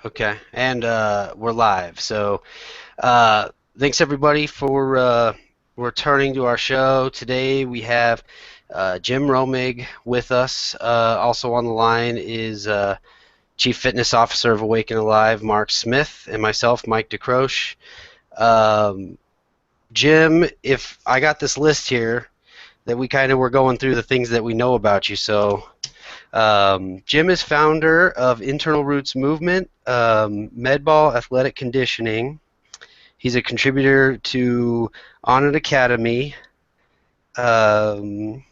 Okay, and we're live. So, thanks everybody for returning to our show. Today we have Jim Romig with us. Also on the line is Chief Fitness Officer of Awaken Alive, Mark Smith, and myself, Mike DeCroche. Um, Jim, if I got this list here that we kind of were going through the things that we know about you. So, Jim is founder of Internal Roots Movement, Medball Athletic Conditioning. He's a contributor to On an Academy. Um,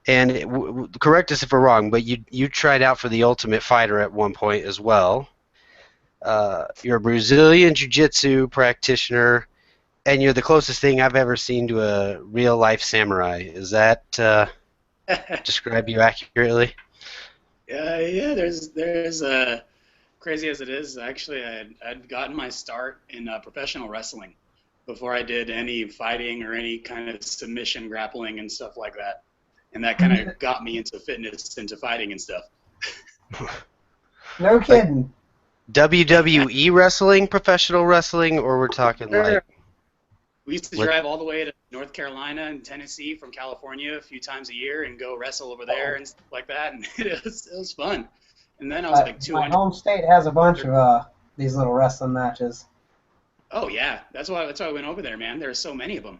and correct us if we're wrong, but you tried out for the Ultimate Fighter at one point as well. You're a Brazilian Jiu-Jitsu practitioner, and you're the closest thing I've ever seen to a real-life samurai. Is that describe you accurately? Yeah. There's crazy as it is. Actually, I'd gotten my start in professional wrestling before I did any fighting or any kind of submission grappling and stuff like that. And that kind of got me into fitness, into fighting and stuff. No Like kidding. WWE wrestling, professional wrestling, or we're talking like We used to what? drive all the way to North Carolina and Tennessee from California a few times a year and go wrestle over there and stuff like that. And it was fun. And then I was like My 200. home state has a bunch of these little wrestling matches. Oh yeah, that's why I went over there, man. There are so many of them.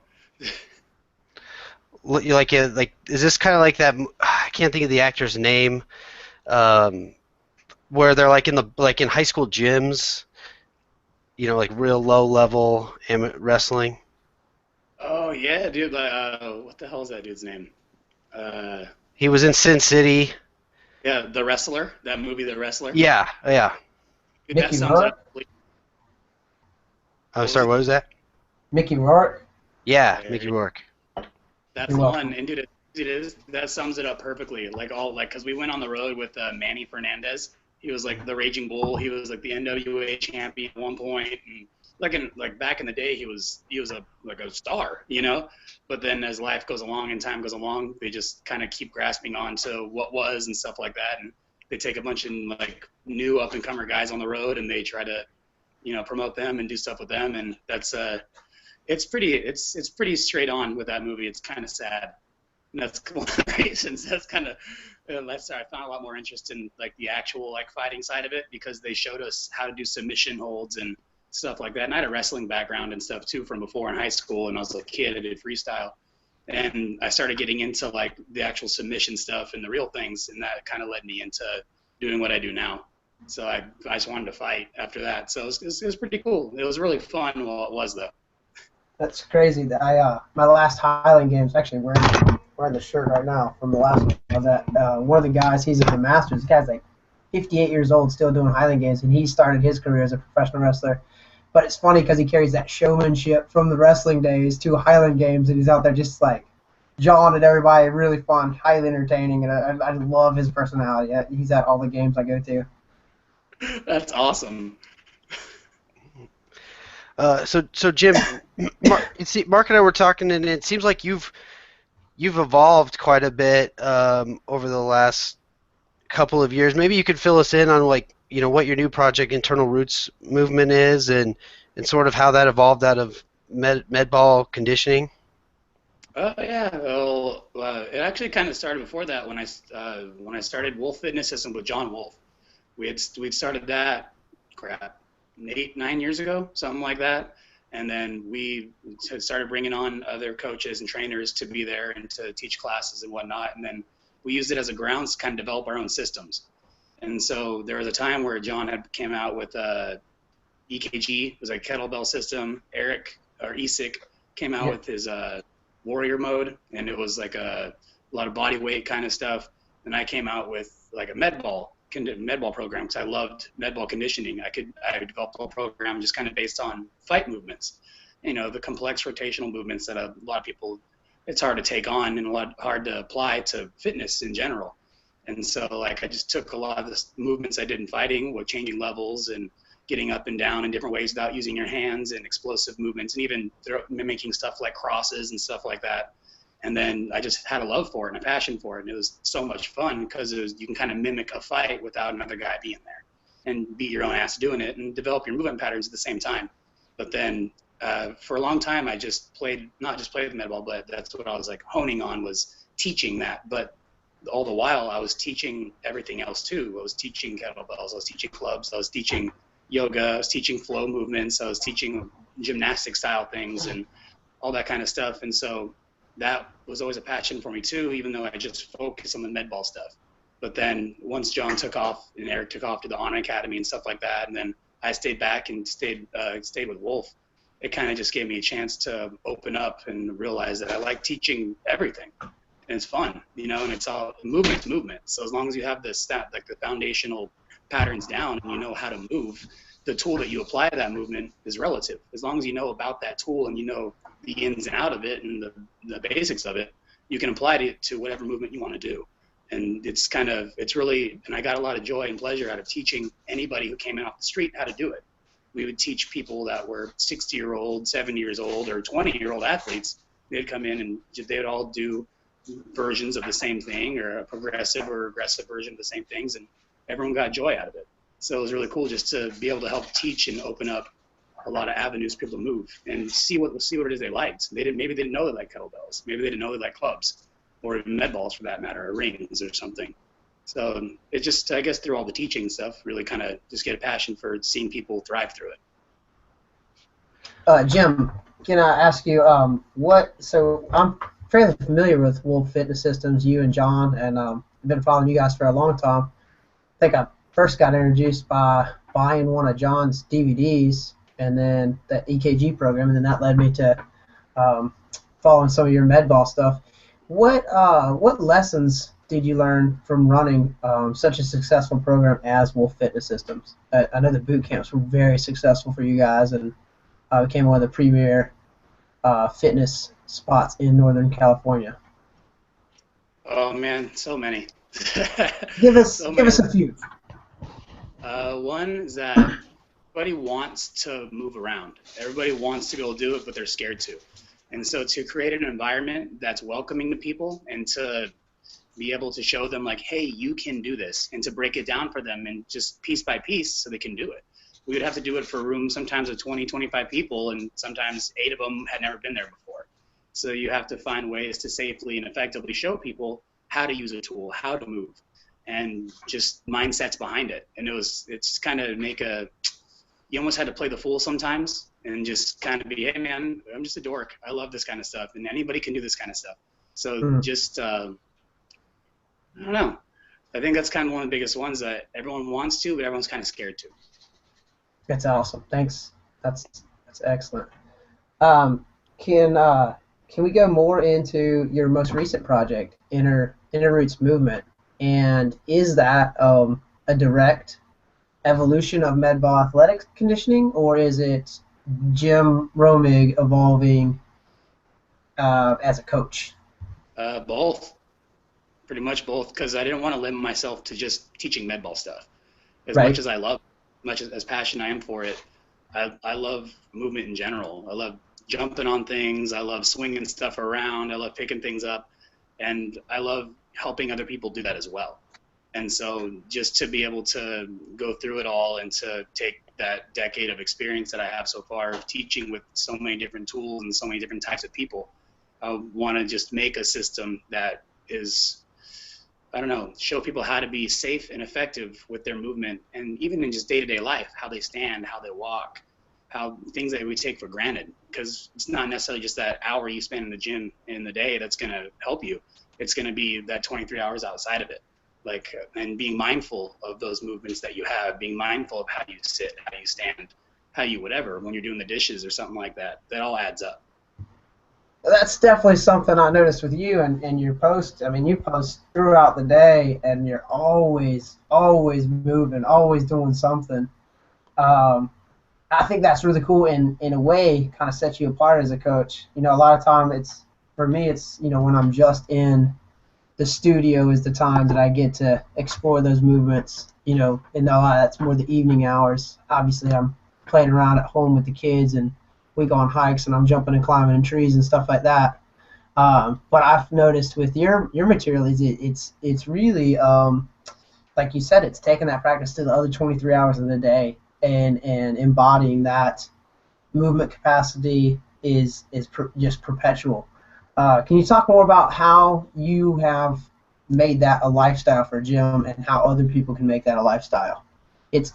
Like is this kind of like that? I can't think of the actor's name. Um, where they're like in high school gyms, like real low level wrestling. Oh yeah, dude. What the hell is that dude's name? Uh, He was in Sin City. yeah, The Wrestler. That movie, The Wrestler. Yeah, yeah. Dude, that Mickey sums it Rourke. up. What I'm was sorry. it? What was that? Mickey Rourke. Yeah, There Mickey you- Rourke. That's You're the one. welcome. And dude, that sums it up perfectly. Because we went on the road with Manny Fernandez. He was like the Raging Bull. He was like the NWA champion at one point, and like back in the day, he was a star, you know. But then as life goes along and time goes along, they just kind of keep grasping on to what was and stuff like that, and they take a bunch of like new up and comer guys on the road, and they try to, promote them and do stuff with them, and that's it's pretty straight on with that movie. It's kind of sad. And that's one of the reasons. That's kind of that's I found a lot more interest in like the actual like fighting side of it because they showed us how to do submission holds and stuff like that. And I had a wrestling background and stuff too from before in high school. And I was a kid. I did freestyle, and I started getting into like the actual submission stuff and the real things, and that kind of led me into doing what I do now. So I just wanted to fight after that. So it was pretty cool. It was really fun while it was though. That's crazy. That my last Highland Games, actually wearing the shirt right now from the last one. I was at one of the guys. He's in the Masters. The guy's like 58 years old, still doing Highland Games, and he started his career as a professional wrestler. But it's funny because he carries that showmanship from the wrestling days to Highland Games, and he's out there just like jawing at everybody. Really fun, highly entertaining, and I love his personality. He's at all the games I go to. That's awesome. So Jim, Mark and I were talking, and it seems like you've evolved quite a bit over the last couple of years. Maybe you could fill us in on what your new project, Internal Roots Movement, is, and sort of how that evolved out of medball conditioning. Oh yeah, well, it actually kind of started before that when I started Wolf Fitness System with John Wolf. We'd started that, crap, 8, 9 years ago, something like that, and then we started bringing on other coaches and trainers to be there and to teach classes and whatnot, and then we used it as a grounds to kind of develop our own systems. And so there was a time where John had came out with EKG, it was a kettlebell system. Eric or Isik came out Yeah. with his warrior mode, and it was like a lot of body weight kind of stuff. And I came out with like a medball program because I loved medball conditioning. I developed a program just kind of based on fight movements, the complex rotational movements that a lot of people it's hard to take on and a lot hard to apply to fitness in general. And so like I just took a lot of the movements I did in fighting with changing levels and getting up and down in different ways without using your hands and explosive movements and even mimicking stuff like crosses and stuff like that. And then I just had a love for it and a passion for it. And it was so much fun because you can kind of mimic a fight without another guy being there. and beat your own ass doing it and develop your movement patterns at the same time. But then for a long time, I just played, not just played with med ball, but that's what I was like honing on, was teaching that. But all the while, I was teaching everything else too. I was teaching kettlebells, I was teaching clubs, I was teaching yoga, I was teaching flow movements, I was teaching gymnastic style things and all that kind of stuff. And so that was always a passion for me too, even though I just focused on the med ball stuff. But then once John took off and Eric took off to the Honor Academy and stuff like that, and then I stayed back and stayed with Wolf, it kind of just gave me a chance to open up and realize that I like teaching everything. And it's fun, you know, and it's all movement. So as long as you have the foundational patterns down and you know how to move, the tool that you apply to that movement is relative. As long as you know about that tool and you know the ins and out of it and the basics of it, you can apply it to whatever movement you want to do. And it's really, and I got a lot of joy and pleasure out of teaching anybody who came in off the street how to do it. We would teach people that were 60-year-old, 70 years old, or 20-year-old athletes. They'd come in and they'd all do versions of the same thing, or a progressive or aggressive version of the same things, and everyone got joy out of it. So it was really cool just to be able to help teach and open up a lot of avenues for people to move and see what it is they liked. Maybe they didn't know they liked kettlebells. Maybe they didn't know they liked clubs, or even med balls for that matter, or rings or something. So it just, I guess, through all the teaching stuff, really kind of just get a passion for seeing people thrive through it. Jim, can I ask you so I'm fairly familiar with Wolf Fitness Systems, you and John, and I've been following you guys for a long time. I think I first got introduced by buying one of John's DVDs and then the EKG program, and then that led me to following some of your med ball stuff. What lessons did you learn from running such a successful program as Wolf Fitness Systems? I know the boot camps were very successful for you guys, and became one of the premier fitness spots in Northern California. Oh man, so many. Give us a few. One is that everybody wants to move around. Everybody wants to go do it, but they're scared to. And so to create an environment that's welcoming to people and to be able to show them like, hey, you can do this, and to break it down for them and just piece by piece so they can do it. We would have to do it for a room sometimes of 20, 25 people, and sometimes 8 of them had never been there before. So you have to find ways to safely and effectively show people how to use a tool, how to move, and just mindsets behind it. And it's kind of you almost had to play the fool sometimes and just kind of be, hey man, I'm just a dork. I love this kind of stuff, and anybody can do this kind of stuff. So just, I don't know. I think that's kind of one of the biggest ones that everyone wants to, but everyone's kind of scared to. That's awesome. Thanks. That's excellent. Can we go more into your most recent project, Inner Roots Movement? And is that a direct evolution of med ball athletics conditioning, or is it Jim Romig evolving as a coach? Both. Pretty much both, because I didn't want to limit myself to just teaching med ball stuff. As much as I love, as passionate I am for it, I love movement in general. I love jumping on things. I love swinging stuff around. I love picking things up. And I love helping other people do that as well. And so just to be able to go through it all and to take that decade of experience that I have so far of teaching with so many different tools and so many different types of people, I want to just make a system that is, I don't know, show people how to be safe and effective with their movement, and even in just day-to-day life, how they stand, how they walk, how things that we take for granted, because it's not necessarily just that hour you spend in the gym in the day that's going to help you. It's going to be that 23 hours outside of it, and being mindful of those movements that you have, being mindful of how you sit, how you stand, how you whatever, when you're doing the dishes or something like that. That all adds up. That's definitely something I noticed with you and your posts. I mean, you post throughout the day, and you're always moving, always doing something. I think that's really cool, and in a way kind of sets you apart as a coach. You know, a lot of time for me, when I'm just in the studio is the time that I get to explore those movements, and that's more the evening hours. Obviously, I'm playing around at home with the kids, and we go on hikes, and I'm jumping and climbing in trees and stuff like that. But I've noticed with your material is it's really like you said, it's taking that practice to the other 23 hours of the day and embodying that movement capacity is just perpetual. Can you talk more about how you have made that a lifestyle for Jim and how other people can make that a lifestyle?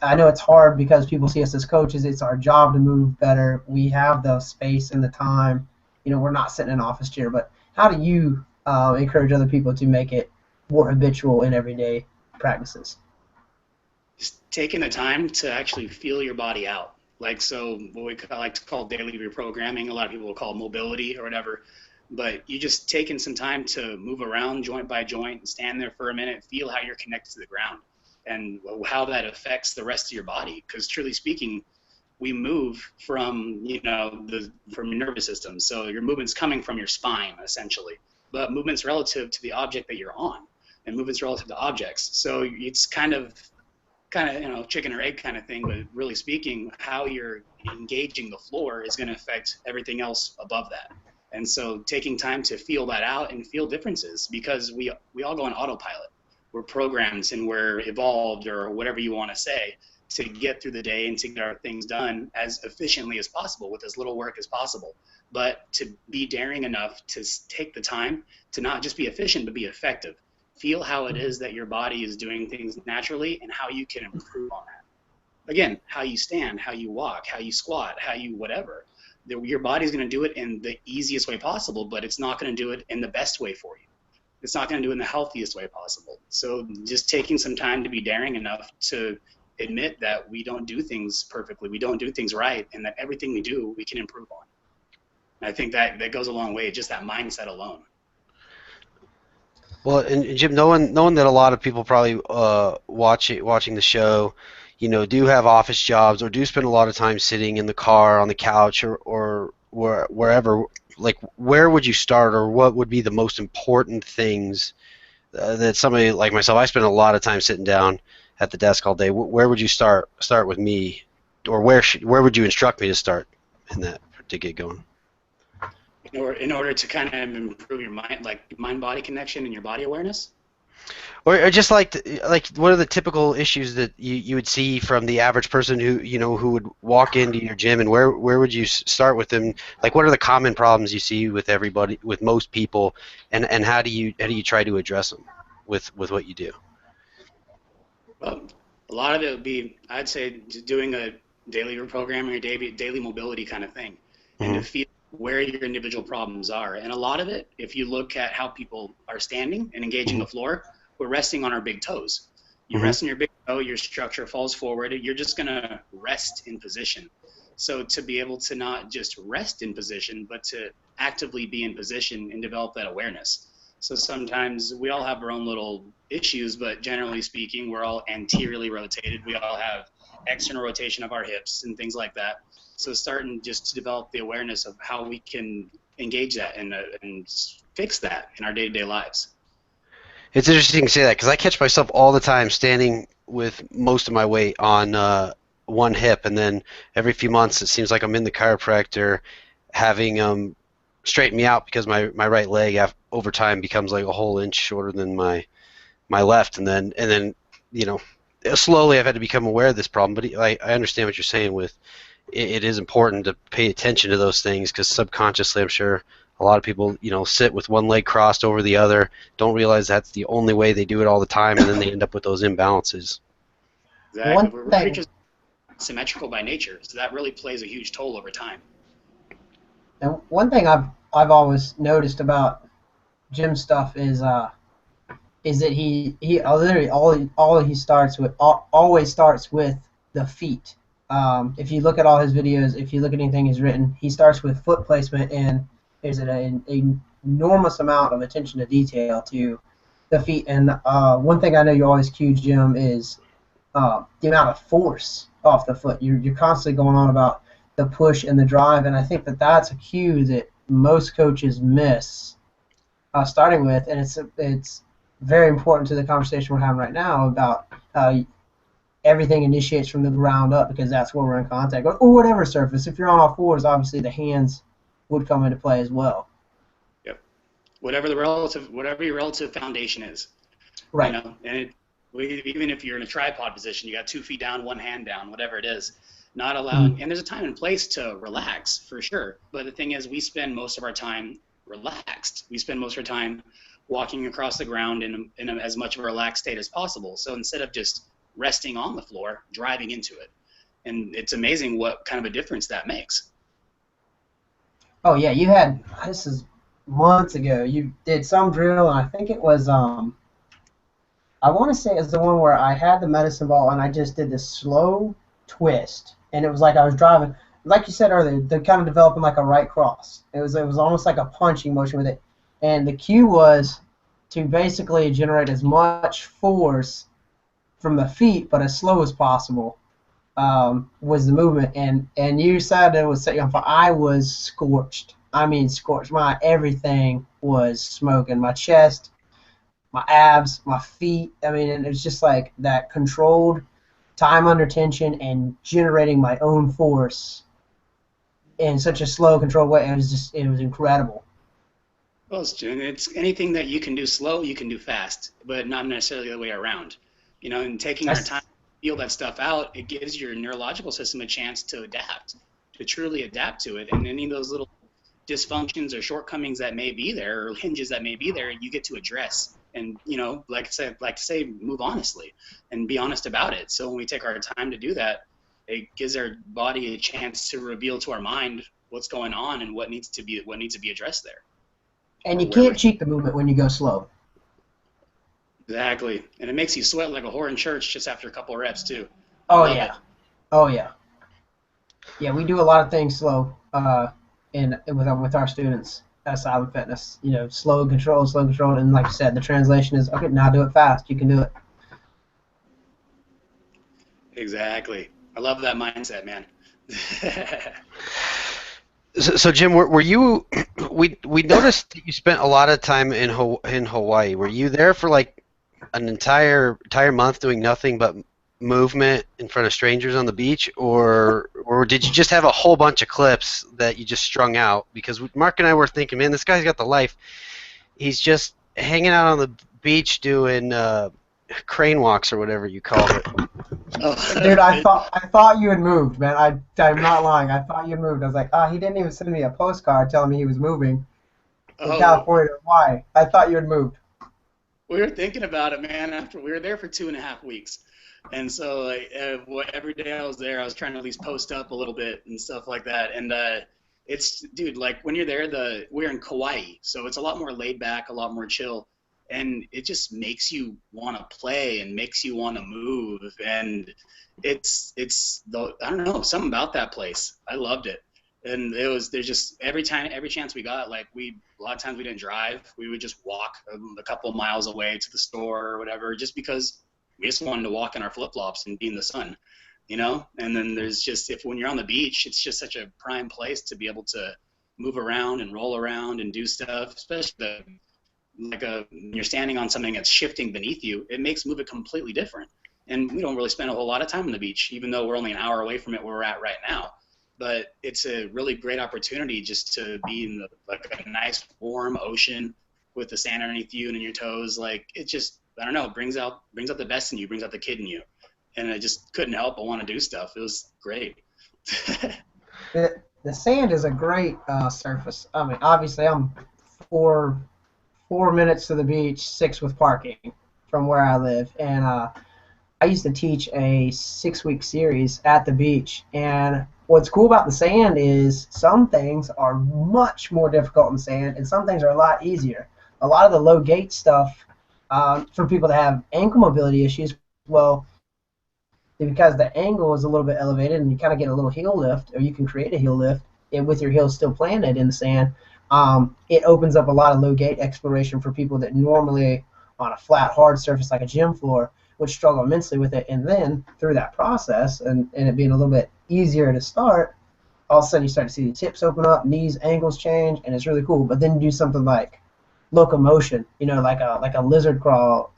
I know it's hard because people see us as coaches. It's our job to move better. We have the space and the time. We're not sitting in an office chair. But how do you encourage other people to make it more habitual in everyday practices? Just taking the time to actually feel your body out. So what I like to call daily reprogramming. A lot of people will call it mobility or whatever. But you just taking some time to move around joint by joint and stand there for a minute, feel how you're connected to the ground and how that affects the rest of your body. Because truly speaking, we move from, from your nervous system. So your movement's coming from your spine, essentially. But movement's relative to the object that you're on, and movement's relative to objects. So it's kind of chicken or egg kind of thing, but really speaking, how you're engaging the floor is going to affect everything else above that. And so taking time to feel that out and feel differences, because we all go on autopilot. We're programmed and we're evolved, or whatever you want to say, to get through the day and to get our things done as efficiently as possible with as little work as possible. But to be daring enough to take the time to not just be efficient, but be effective. Feel how it is that your body is doing things naturally and how you can improve on that. Again, how you stand, how you walk, how you squat, how you whatever. Your body's going to do it in the easiest way possible, but it's not going to do it in the best way for you. It's not going to do it in the healthiest way possible. So just taking some time to be daring enough to admit that we don't do things perfectly, we don't do things right, and that everything we do, we can improve on. And I think that goes a long way, just that mindset alone. Well, and Jim, knowing that a lot of people probably watching the show, do have office jobs or do spend a lot of time sitting in the car, on the couch, or wherever. Like, where would you start, or what would be the most important things that somebody like myself? I spend a lot of time sitting down at the desk all day. Where would you start with me, or where would you instruct me to start in that to get going? In order to kind of improve your mind-body connection and your body awareness? Or just like what are the typical issues that you would see from the average person who would walk into your gym, and where would you start with them? Like, what are the common problems you see with everybody, with most people, and how do you try to address them with what you do? Well, a lot of it would be, I'd say, doing a daily reprogramming or daily mobility kind of thing, and to feel where your individual problems are. And a lot of it, if you look at how people are standing and engaging the floor, we're resting on our big toes. You rest on your big toe, your structure falls forward, you're just going to rest in position. So to be able to not just rest in position, but to actively be in position and develop that awareness. So sometimes we all have our own little issues, but generally speaking, we're all anteriorly rotated. We all have external rotation of our hips and things like that. So starting just to develop the awareness of how we can engage that and fix that in our day-to-day lives. It's interesting to say that, because I catch myself all the time standing with most of my weight on one hip, and then every few months it seems like I'm in the chiropractor having straighten me out because my right leg over time becomes like a whole inch shorter than my left, and then slowly I've had to become aware of this problem. But I understand what you're saying with it is important to pay attention to those things, because subconsciously I'm sure a lot of people sit with one leg crossed over the other, don't realize that's the only way they do it all the time, and then they end up with those imbalances. Exactly. We're creatures symmetrical by nature, so that really plays a huge toll over time. And one thing I've always noticed about Jim's stuff is that he literally always starts with the feet. If you look at all his videos, if you look at anything he's written, he starts with foot placement, and there's an enormous amount of attention to detail to the feet. And one thing I know you always cue Jim is the amount of force off the foot. You're constantly going on about the push and the drive, and I think that's a cue that most coaches miss starting with, and it's very important to the conversation we're having right now about everything initiates from the ground up, because that's where we're in contact, or whatever surface. If you're on all fours, obviously the hands would come into play as well. Yep. Whatever your relative foundation is. Right. And Even if you're in a tripod position, you got 2 feet down, one hand down, whatever it is, not allowing, and there's a time and place to relax for sure. But the thing is, we spend most of our time relaxed. We spend most of our time walking across the ground in as much of a relaxed state as possible. So instead of just resting on the floor, driving into it. And it's amazing what kind of a difference that makes. Oh yeah, you had, this is months ago, you did some drill, and I think it was I want to say it was the one where I had the medicine ball and I just did this slow twist, and it was like I was driving, like you said earlier, they're kind of developing like a right cross. It was almost like a punching motion with it, and the cue was to basically generate as much force from the feet, but as slow as possible. Was the movement, and you said it was set you on fire. I was scorched. I mean, scorched. My everything was smoking. My chest, my abs, my feet. I mean, and it's just like that controlled time under tension and generating my own force in such a slow, controlled way. It was incredible. Well, it's anything that you can do slow, you can do fast, but not necessarily the other way around. And taking our time to feel that stuff out, it gives your neurological system a chance to adapt, to truly adapt to it. And any of those little dysfunctions or shortcomings that may be there, or hinges that may be there, you get to address. And, like to say, move honestly and be honest about it. So when we take our time to do that, it gives our body a chance to reveal to our mind what's going on and what needs to be addressed there. And you can't cheat the movement when you go slow. Exactly. And it makes you sweat like a whore in church just after a couple of reps, too. Oh, yeah. Oh, yeah. Yeah, we do a lot of things slow with our students at Silent Fitness. Slow and controlled, and like you said, the translation is, okay, now do it fast. You can do it. Exactly. I love that mindset, man. So Jim, were you? We noticed that you spent a lot of time in Hawaii. Were you there for like an entire month doing nothing but movement in front of strangers on the beach, or did you just have a whole bunch of clips that you just strung out? Because Mark and I were thinking, man, this guy's got the life. He's just hanging out on the beach doing crane walks or whatever you call it. Oh. Dude, I thought you had moved, man. I'm not lying. I thought you had moved. I was like, he didn't even send me a postcard telling me he was moving from California to Hawaii. I thought you had moved. We were thinking about it, man. After we were there for 2.5 weeks, and so every day I was there, I was trying to at least post up a little bit and stuff like that. And it's, dude, like when you're there, we're in Kauai, so it's a lot more laid back, a lot more chill. And it just makes you want to play and makes you want to move. And I don't know, something about that place. I loved it. And there's just every chance we got, like a lot of times we didn't drive. We would just walk a couple of miles away to the store or whatever, just because we just wanted to walk in our flip-flops and be in the sun, And then there's just, when you're on the beach, it's just such a prime place to be able to move around and roll around and do stuff, especially you're standing on something that's shifting beneath you. It makes movement completely different. And we don't really spend a whole lot of time on the beach, even though we're only an hour away from it where we're at right now. But it's a really great opportunity just to be in a nice warm ocean with the sand underneath you and in your toes. Like, it just, I don't know, brings out the best in you, brings out the kid in you. And I just couldn't help but want to do stuff. It was great. The sand is a great surface. I mean, obviously I'm 4 minutes to the beach, 6 with parking from where I live. And I used to teach a 6-week series at the beach. And what's cool about the sand is some things are much more difficult in sand, and some things are a lot easier. A lot of the low gate stuff for people that have ankle mobility issues, well, because the angle is a little bit elevated and you kind of get a little heel lift, or you can create a heel lift with your heels still planted in the sand. It opens up a lot of low gate exploration for people that normally on a flat, hard surface like a gym floor would struggle immensely with it. And then through that process and it being a little bit easier to start, all of a sudden you start to see the tips open up, knees, ankles change, and it's really cool. But then you do something like locomotion, like a lizard crawl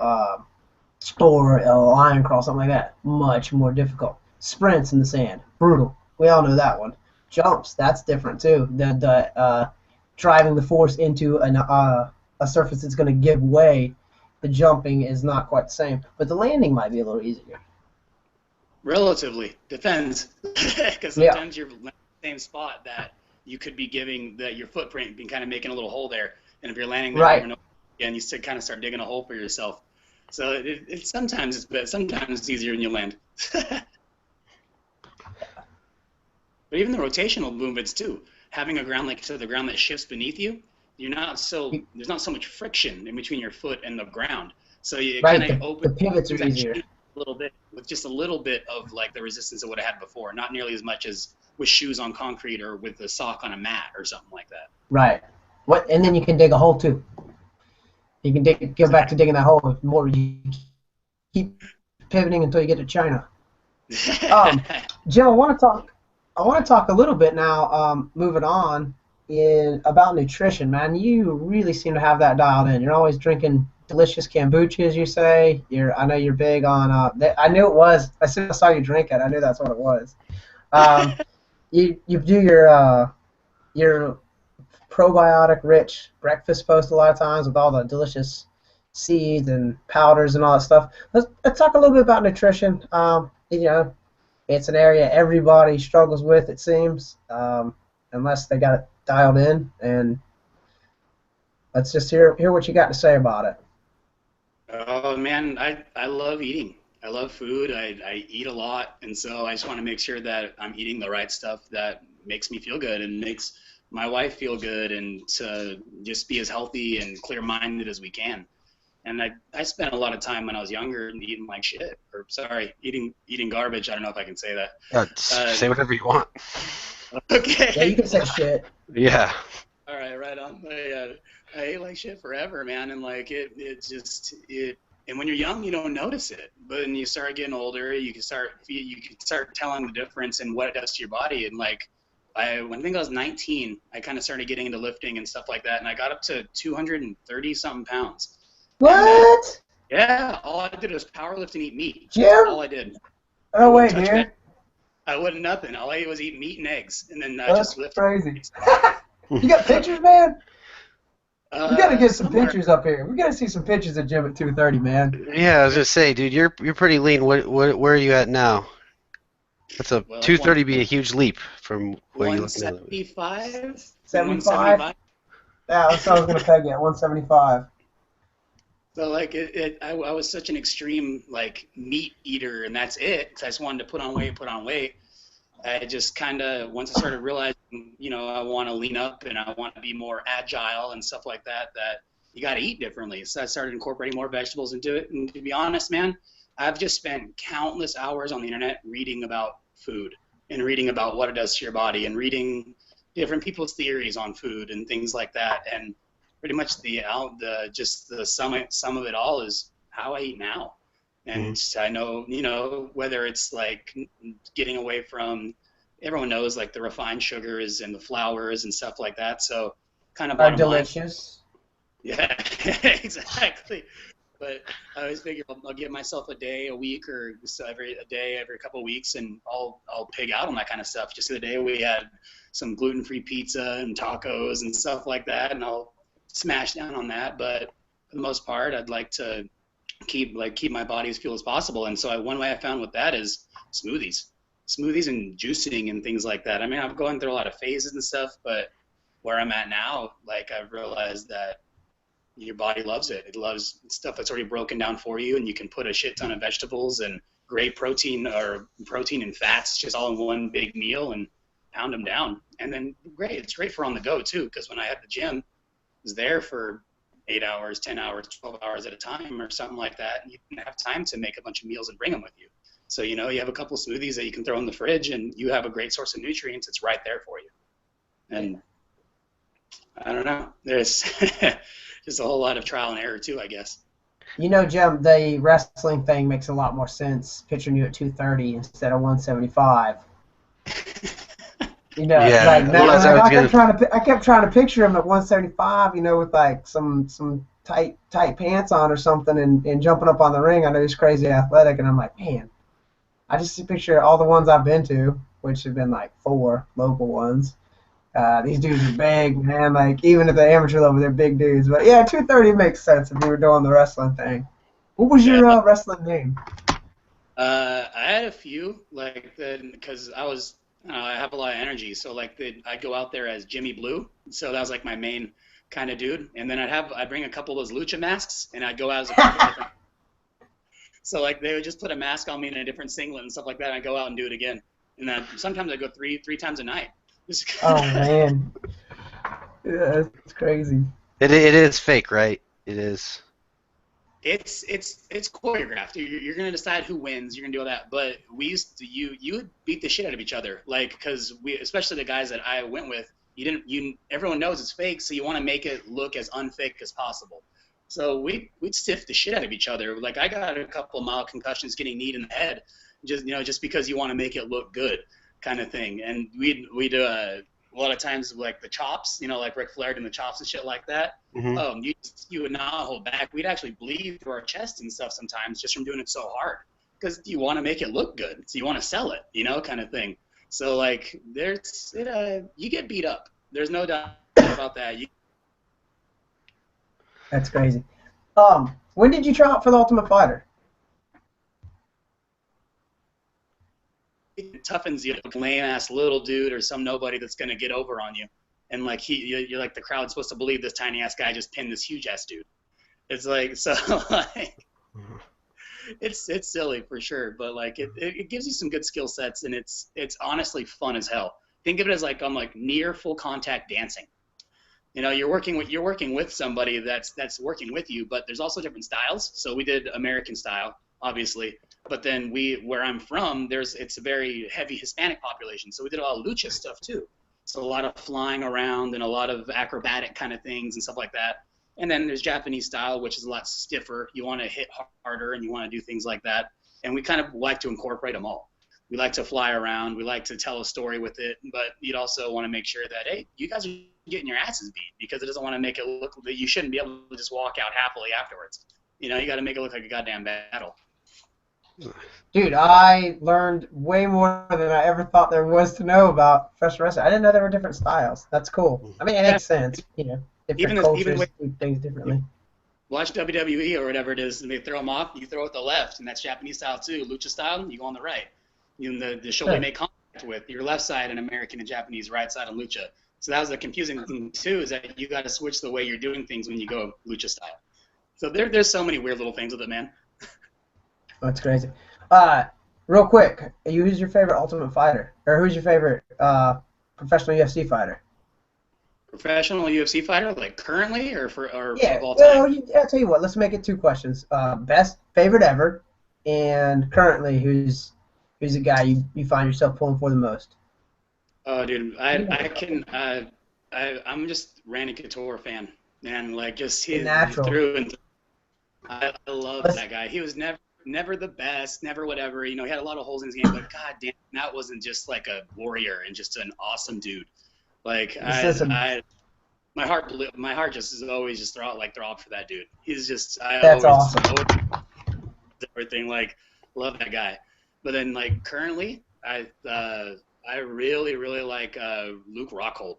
or a lion crawl, something like that. Much more difficult. Sprints in the sand, brutal. We all know that one. Jumps, that's different too. The driving the force into a surface that's going to give way the jumping is not quite the same, but the landing might be a little easier. Relatively. Depends. Because Yeah. sometimes you're in the same spot that you could be giving your footprint, being kind of making a little hole there. And if you're landing there Right. over and over again, you kind of start digging a hole for yourself. So it sometimes it's better, sometimes it's easier when you land. But even the rotational movements too, having a ground the ground that shifts beneath you, there's not so much friction in between your foot and the ground. So you Right, kind of the pivots are easier. a little bit with just a little bit of like the resistance it would have had before, not nearly as much as with shoes on concrete or with a sock on a mat or something like that. Right. And then you can dig a hole too. You can go back to digging that hole more. You keep pivoting until you get to China. Jim, I want to talk a little bit now. Moving on about nutrition, man. You really seem to have that dialed in. You're always drinking delicious kombucha, as you say. I know you're big on. I knew it was. As soon as I saw you drink it, I knew that's what it was. You do your probiotic rich breakfast post a lot of times with all the delicious seeds and powders and all that stuff. Let's talk a little bit about nutrition. It's an area everybody struggles with, it seems, unless they got it dialed in. And let's just hear what you got to say about it. Oh man, I love eating. I love food. I eat a lot, and so I just want to make sure that I'm eating the right stuff that makes me feel good and makes my wife feel good, and to just be as healthy and clear-minded as we can. And I spent a lot of time when I was younger eating like shit, or sorry, eating garbage. I don't know if I can say that. Say whatever you want. Okay. Yeah, you can say shit. Yeah. All right, right on. I ate like shit forever, man, and like it. And when you're young, you don't notice it, but when you start getting older, you can start telling the difference in what it does to your body. And like, when I think I was 19, I kind of started getting into lifting and stuff like that, and I got up to 230 something pounds. What? Yeah, all I did was power lift and eat meat. Jim? That's all I did. Oh wait, dude. I wouldn't nothing. All I ate was eat meat and eggs, and then I That's just lifted. crazy. You got pictures, man? We gotta get some pictures up here. We gotta see some pictures of Jim at 230, man. Yeah, I was gonna say, dude, you're pretty lean. Where are you at now? That's 230 be a huge leap from where you're looking at. 175. 75? Yeah, that's what I was gonna peg you at 175. So like I was such an extreme like meat eater, and that's it. 'Cause I just wanted to put on weight. I just kind of, once I started realizing, I want to lean up and I want to be more agile and stuff like that, that you got to eat differently. So I started incorporating more vegetables into it. And to be honest, man, I've just spent countless hours on the internet reading about food and reading about what it does to your body and reading different people's theories on food and things like that. And pretty much the sum of it all is how I eat now. And I know, whether it's like getting away from, everyone knows like the refined sugars and the flours and stuff like that. So kind of Are delicious. Yeah, exactly. But I always figure I'll give myself a day, a week, or so every couple of weeks, and I'll pig out on that kind of stuff. Just the other day we had some gluten-free pizza and tacos and stuff like that, and I'll smash down on that. But for the most part, I'd like to keep my body as fuel as possible. And so one way I found with that is smoothies and juicing and things like that. I mean, I'm going through a lot of phases and stuff, but where I'm at now, like I've realized that your body loves it. It loves stuff that's already broken down for you, and you can put a shit ton of vegetables and great protein and fats just all in one big meal and pound them down. And then it's great for on the go too, because when I had the gym, I was there for 8 hours, 10 hours, 12 hours at a time or something like that. And you didn't have time to make a bunch of meals and bring them with you. So, you have a couple smoothies that you can throw in the fridge and you have a great source of nutrients. It's right there for you. And I don't know. There's just a whole lot of trial and error too, I guess. Jim, the wrestling thing makes a lot more sense, picturing you at 230 instead of 175. Yeah, I kept trying to picture him at 175, with like some tight pants on or something, and jumping up on the ring. I know he's crazy athletic, and I'm like, man, I just picture all the ones I've been to, which have been like 4 local ones, These dudes are big, man. Like, even at the amateur level, they're big dudes. But yeah, 230 makes sense if you were doing the wrestling thing. What was Yeah. your wrestling name? I had a few, like, because I have a lot of energy, so like I'd go out there as Jimmy Blue, so that was like my main kind of dude, and then I'd bring a couple of those lucha masks, and I'd go out as a couple different. So like they would just put a mask on me in a different singlet and stuff like that, and I'd go out and do it again, and then sometimes I'd go three times a night. Oh man, yeah, it's crazy. It is fake, right? It is. It's choreographed. You're gonna decide who wins. You're gonna do all that. But we used to you would beat the shit out of each other, like because we, especially the guys that I went with, everyone knows it's fake, so you want to make it look as unfake as possible. So we'd stiff the shit out of each other. Like I got a couple of mild concussions getting kneed in the head, just because you want to make it look good, kind of thing. And we'd a lot of times like the chops, like Ric Flair doing the chops and shit like that. Mm-hmm. You would not hold back. We'd actually bleed through our chest and stuff sometimes just from doing it so hard because you want to make it look good, so you want to sell it, kind of thing. So like you get beat up. There's no doubt about that. That's crazy. When did you try out for the Ultimate Fighter? It toughens you, like lame ass little dude or some nobody that's gonna get over on you, and like you're like the crowd's supposed to believe this tiny ass guy just pinned this huge ass dude. It's like so like it's silly for sure, but like it gives you some good skill sets, and it's honestly fun as hell. Think of it as like near full contact dancing. You're working with somebody that's working with you, but there's also different styles. So we did American style, obviously. But then where I'm from, it's a very heavy Hispanic population, so we did a lot of lucha stuff too. So a lot of flying around and a lot of acrobatic kind of things and stuff like that. And then there's Japanese style, which is a lot stiffer. You want to hit harder and you want to do things like that. And we kind of like to incorporate them all. We like to fly around. We like to tell a story with it, but you'd also want to make sure that, hey, you guys are getting your asses beat, because it doesn't want to make it look that you shouldn't be able to just walk out happily afterwards. You got to make it look like a goddamn battle. Dude, I learned way more than I ever thought there was to know about professional wrestling. I didn't know there were different styles. That's cool. I mean, it makes sense. Different cultures do things differently. Watch WWE or whatever it is, and they throw them off. You throw it the left, and that's Japanese style too. Lucha style, you go on the right. The shoulder you make contact with your left side in American and Japanese, right side on lucha. So that was the confusing thing too, is that you got to switch the way you're doing things when you go lucha style. So there's so many weird little things with it, man. That's crazy. Real quick, who's your favorite Ultimate Fighter, or who's your favorite professional UFC fighter? Professional UFC fighter, like currently, or yeah, of all time? Well, I'll tell you what. Let's make it two questions. Best favorite ever, and currently, who's the guy you find yourself pulling for the most? Oh, dude, I'm just Randy Couture fan, man. Like just he's through and through. I love that guy. He was never the best, never whatever. He had a lot of holes in his game, but god damn, that wasn't just like a warrior and just an awesome dude. Like my heart just is always just throb for that dude. He's just awesome. Everything, like, love that guy. But then like currently, I really like Luke Rockhold.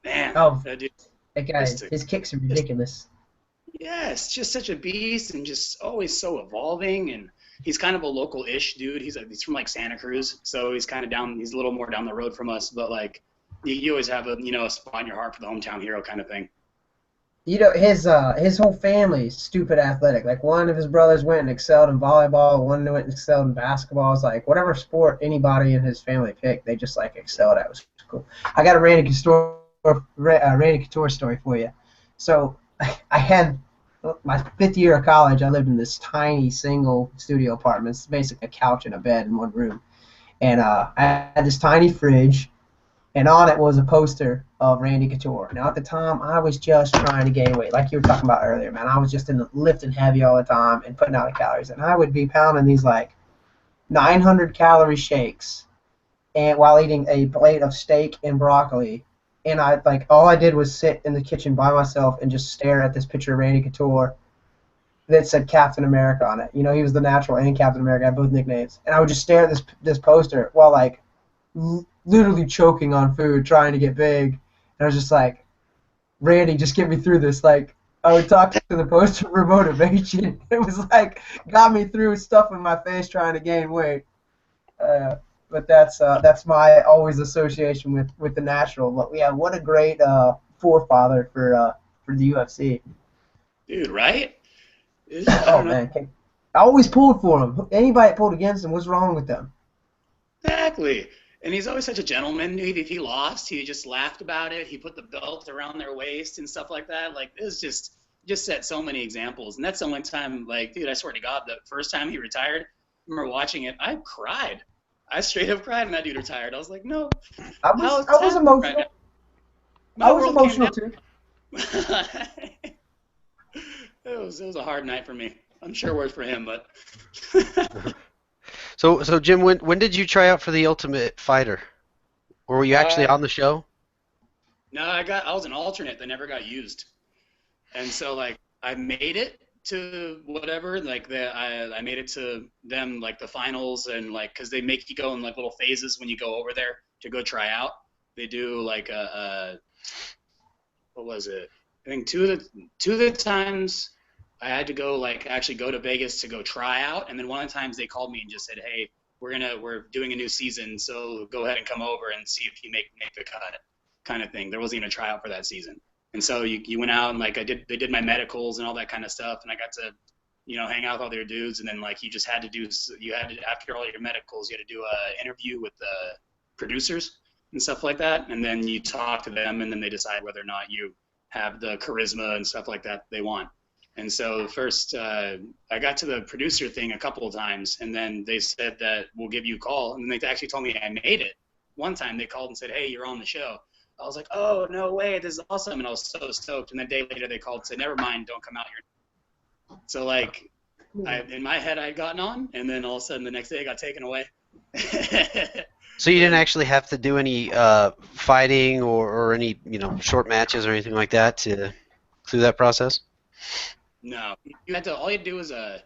Man, that dude. That guy, his kicks are ridiculous. Yes, just such a beast, and just always so evolving. And he's kind of a local-ish dude. He's from like Santa Cruz, so he's kind of he's a little more down the road from us. But like, you always have a spot in your heart for the hometown hero kind of thing. His whole family's stupid athletic. Like, one of his brothers went and excelled in volleyball, one went and excelled in basketball. It's like whatever sport anybody in his family picked, they just like excelled at. It was cool. I got a Randy Couture story for you. So I had my 5th year of college. I lived in this tiny single studio apartment. It's basically a couch and a bed in one room. And I had this tiny fridge, and on it was a poster of Randy Couture. Now, at the time, I was just trying to gain weight, like you were talking about earlier, man. I was just lifting heavy all the time and putting out the calories. And I would be pounding these, like, 900-calorie shakes and while eating a plate of steak and broccoli. And all I did was sit in the kitchen by myself and just stare at this picture of Randy Couture that said Captain America on it. He was the Natural and Captain America. I had both nicknames. And I would just stare at this poster while, like, literally choking on food, trying to get big. And I was just like, Randy, just get me through this. Like, I would talk to the poster for motivation. It was like, got me through stuff in my face trying to gain weight. But that's my always association with the natural. But yeah, what a great forefather for the UFC. Dude, right? I Oh don't know. man, I always pulled for him. Anybody that pulled against him, what's wrong with them? Exactly. And he's always such a gentleman. If he lost, he just laughed about it. He put the belt around their waist and stuff like that. Like, it was just set so many examples. And that's the only time, like, dude, I swear to God, the first time he retired, I remember watching it, I cried. I straight up cried when that dude retired. I was like, no, I how was is I was that emotional. right now? I My was world came emotional down. too. It was a hard night for me. I'm sure it was for him, but So Jim, when did you try out for the Ultimate Fighter? Or were you actually uh, on the show? no, I was an alternate that never got used. And so like I made it to whatever, like I made it to them like the finals, and like because they make you go in like little phases when you go over there to go try out. They do like a what was it? I think two of the times I had to go like actually go to Vegas to go try out, and then one of the times they called me and just said, "Hey, we're doing a new season, so go ahead and come over and see if you make the cut," kind of thing. There wasn't even a tryout for that season, and so you went out and like they did my medicals and all that kind of stuff, and I got to hang out with all their dudes, and then like you had to after all your medicals you had to do a interview with the producers and stuff like that, and then you talk to them, and then they decide whether or not you have the charisma and stuff like that they want. And so first, I got to the producer thing a couple of times, and then they said that we'll give you a call, and they actually told me I made it. One time they called and said, "Hey, you're on the show." I was like, "Oh, no way, this is awesome!" And I was so stoked. And then a day later they called and said, "Never mind, don't come out here." So like, in my head I had gotten on, and then all of a sudden the next day I got taken away. So you didn't actually have to do any fighting or any short matches or anything like that through that process? No, you had to. All you had to do was what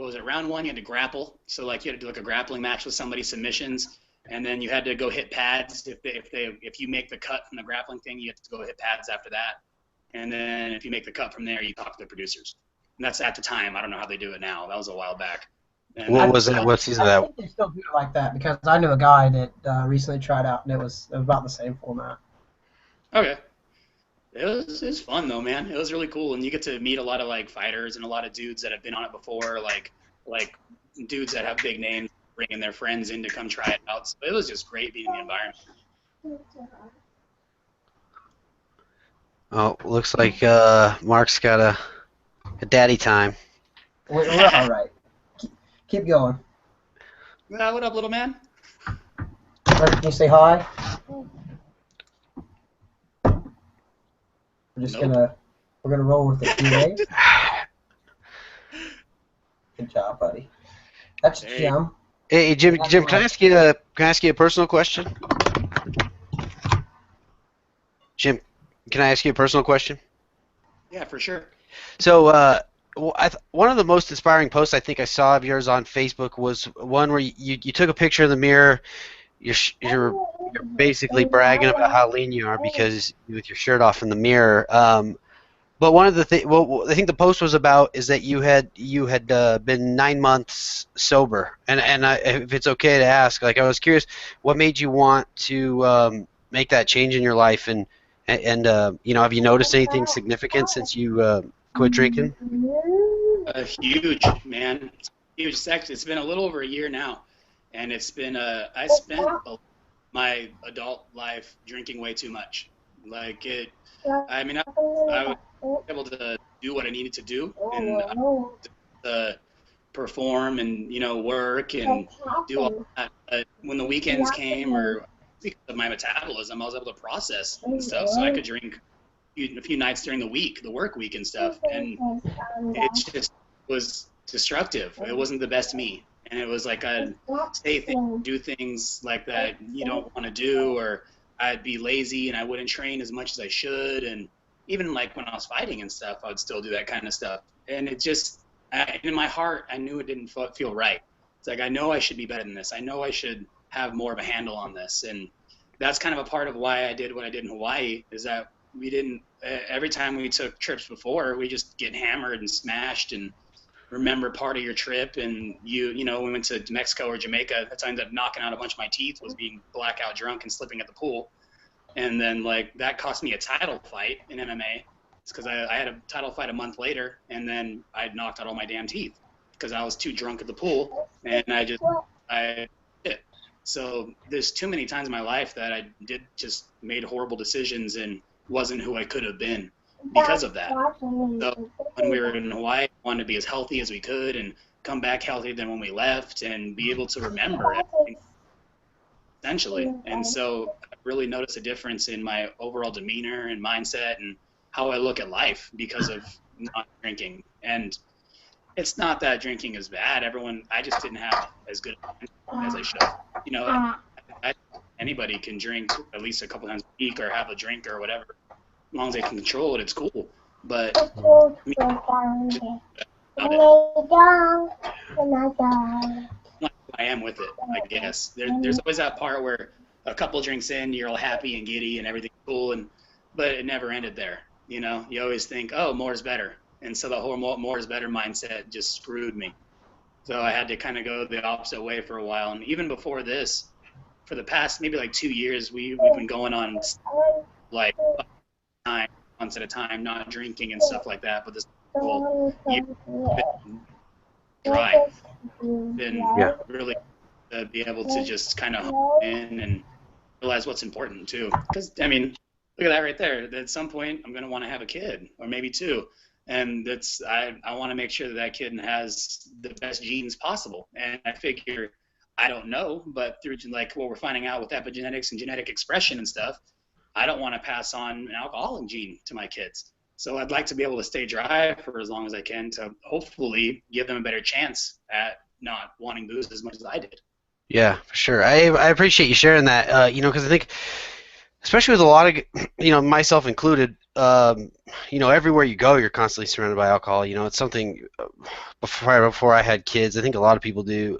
was it? Round one, you had to grapple. So like you had to do like a grappling match with somebody, submissions, and then you had to go hit pads. If you make the cut from the grappling thing, you have to go hit pads after that. And then if you make the cut from there, you talk to the producers. And that's at the time. I don't know how they do it now. That was a while back. And What I, was that? so What season I of that? think they still do it like that because I knew a guy that recently tried out and it was about the same format. okay. It was fun though, man. It was really cool, and you get to meet a lot of like fighters and a lot of dudes that have been on it before, like dudes that have big names, bringing their friends in to come try it out. So it was just great being in the environment. Oh, looks like Mark's got a daddy time. We're all right. Keep going. What up, little man? Can you say hi? Nope. We're gonna roll with the Q&A. Good job, buddy. That's Hey. Jim. Hey, Jim, can I ask you a personal question? Jim, can I ask you a personal question? Yeah, for sure. So, one of the most inspiring posts I think I saw of yours on Facebook was one where you took a picture in the mirror. You're basically bragging about how lean you are because with your shirt off in the mirror. But one of the I think the post was about is that you had been 9 months sober, and if it's okay to ask, like I was curious, what made you want to make that change in your life, and have you noticed anything significant since you quit drinking? Huge, man. Huge. It's been a little over a year now, and it's been I spent my adult life drinking way too much. Like it. I mean, I was able to do what I needed to do and perform and work and do all that. When the weekends came, or because of my metabolism, I was able to process and stuff, so I could drink a few nights during the week, the work week and stuff, and it just was destructive. It wasn't the best me, and it was like I'd say things, do things like that you don't want to do, or I'd be lazy and I wouldn't train as much as I should, and even like when I was fighting and stuff, I would still do that kind of stuff, and it just in my heart I knew it didn't feel right. It's like I know I should be better than this. I know I should have more of a handle on this. And that's kind of a part of why I did what I did in Hawaii, is that we didn't, every time we took trips before, we just get hammered and smashed and remember part of your trip. And you know, we went to Mexico or Jamaica. That's how I ended up knocking out a bunch of my teeth, was being blackout drunk and slipping at the pool. And then like that cost me a title fight in MMA. It's because I had a title fight a month later, and then I knocked out all my damn teeth because I was too drunk at the pool, and I did it. So there's too many times in my life that I did just made horrible decisions and wasn't who I could have been because of that. So when we were in Hawaii, I wanted to be as healthy as we could and come back healthier than when we left and be able to remember everything, essentially. And so I really noticed a difference in my overall demeanor and mindset and how I look at life because of not drinking. And it's not that drinking is bad. I just didn't have as good as I should. You know, anybody can drink at least a couple times a week or have a drink or whatever. As long as they can control it, it's cool. But I am with it, I guess. There's always that part where a couple drinks in, you're all happy and giddy and everything's cool, but it never ended there. You know, you always think, oh, more is better. And so the whole more is better mindset just screwed me. So I had to kind of go the opposite way for a while. And even before this, for the past maybe like 2 years, we've been going on like 9 months at a time, not drinking and stuff like that. But this whole year been dry. Been really to be able to just kind of hone in and realize what's important too. Because, I mean, look at that right there. At some point, I'm going to want to have a kid, or maybe 2. And I want to make sure that kid has the best genes possible. And I figure, I don't know, but through like what we're finding out with epigenetics and genetic expression and stuff, I don't want to pass on an alcoholic gene to my kids. So I'd like to be able to stay dry for as long as I can to hopefully give them a better chance at not wanting booze as much as I did. Yeah, for sure. I appreciate you sharing that, you know, because I think, especially with a lot of, you know, myself included, you know, everywhere you go, you're constantly surrounded by alcohol. You know, it's something before I had kids, I think a lot of people do.